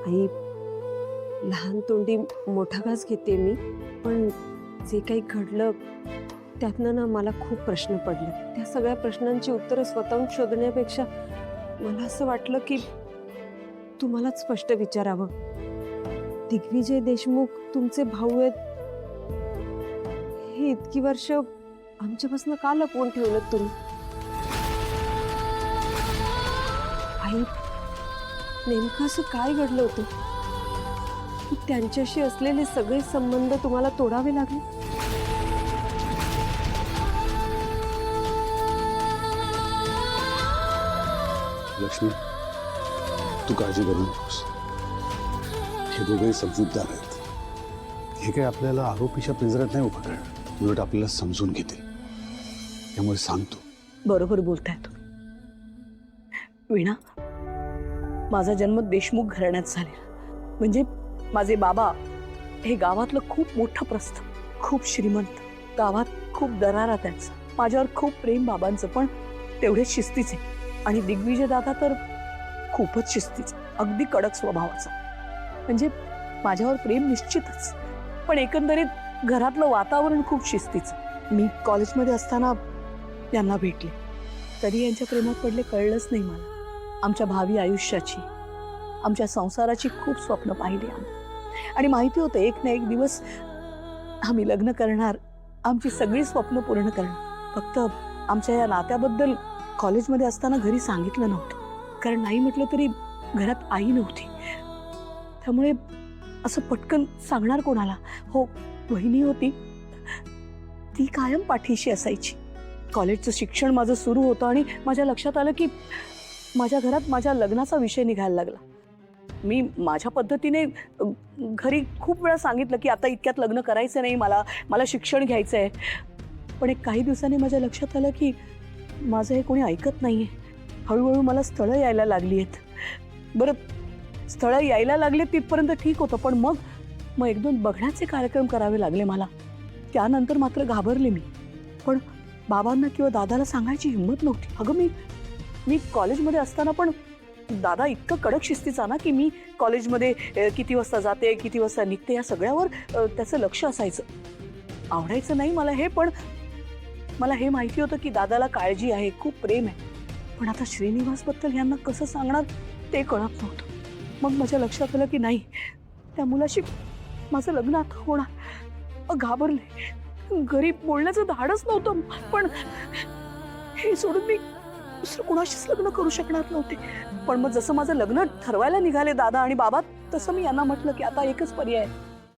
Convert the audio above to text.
आई, लहान तोंडी मोठा घास घेते मी, पण जे काही घडलं त्यातनं ना मला खूप प्रश्न पडले. त्या सगळ्या प्रश्नांची उत्तरं स्वतःहून शोधण्यापेक्षा मला असं वाटलं की तुम्हालाच स्पष्ट विचारावं. दिग्विजय देशमुख तुमचे भाऊ आहेत, हे इतकी वर्ष आमच्यापासून का लपवून ठेवलं तुम्ही? आई, नेमकं असं काय घडलं होतं की त्यांच्याशी असलेले सगळे संबंध तुम्हाला तोडावे लागले? लक्ष्मी, तू काळजी करू नकोस. हे दोघेही समजूतदार आहेत. हे काही आपल्याला आरोपीच्या पिंजऱ्यात नाही उभं करणार, उलट आपल्याला समजून घेतील. त्यामुळे सांगतो. बरोबर बोलताय तू. वीणा, माझा जन्म देशमुख घराण्यात झालेला. म्हणजे माझे बाबा हे गावातलं खूप मोठं प्रस्थ, खूप श्रीमंत. गावात खूप दरारा त्यांचा. माझ्यावर खूप प्रेम बाबांचं, पण तेवढेच शिस्तीचे. आणि दिग्विजय दादा तर खूपच शिस्तीचा, अगदी कडक स्वभावाचा. म्हणजे माझ्यावर प्रेम निश्चितच, पण एकंदरीत घरातलं वातावरण खूप शिस्तीचं. मी कॉलेजमध्ये असताना यांना भेटले, तरी यांच्या प्रेमात पडले कळलंच नाही मला. आमच्या भावी आयुष्याची, आमच्या संसाराची खूप स्वप्न पाहिली आम्ही. आणि माहिती होतं एक ना एक दिवस आम्ही लग्न करणार, आमची सगळी स्वप्न पूर्ण करणार. फक्त आमच्या या नात्याबद्दल कॉलेजमध्ये असताना घरी सांगितलं नव्हतं, कारण नाही म्हटलं तरी घरात आई नव्हती. त्यामुळे असं पटकन सांगणार कोणाला? हो, वहिनी होती, ती कायम पाठीशी असायची. कॉलेजचं शिक्षण माझं सुरू होतं आणि माझ्या लक्षात आलं की माझ्या घरात माझ्या लग्नाचा विषय निघायला लागला. मी माझ्या पद्धतीने घरी खूप वेळा सांगितलं की आता इतक्यात लग्न करायचं नाही, मला शिक्षण घ्यायचं आहे. पण एक काही दिवसांनी माझ्या लक्षात आलं की माझं हे कोणी ऐकत नाहीये. हळूहळू मला स्थळं यायला लागली आहेत. बरं, स्थळं यायला लागले तिथपर्यंत ठीक होतं, पण मग एक दोन बघण्याचे कार्यक्रम करावे लागले मला. त्यानंतर मात्र घाबरले मी. पण बाबांना किंवा दादाला सांगायची हिंमत नव्हती. अगं, मी कॉलेजमध्ये असताना पण दादा इतकं कडक शिस्तीचा ना की मी कॉलेजमध्ये किती वाजता जाते, किती वाजता निघते, या सगळ्यावर त्याचं लक्ष असायचं. आवडायचं नाही मला हे, पण मला हे माहिती होतं की दादाला काळजी आहे, खूप प्रेम आहे. पण आता श्रीनिवासबद्दल यांना कसं सांगणार ते कळत नव्हतं. मग माझ्या लक्षात आलं की नाही, त्या मुलाशी माझं लग्न आता होणार. घाबरले, घरी बोलण्याचं धाडच नव्हतं. पण हे सोडून मी दुसरं कुणाशीच लग्न करू शकणार नव्हते. पण मग जसं माझं लग्न ठरवायला निघाले दादा आणि बाबा, तसं मी यांना म्हटलं की आता एकच पर्याय आहे,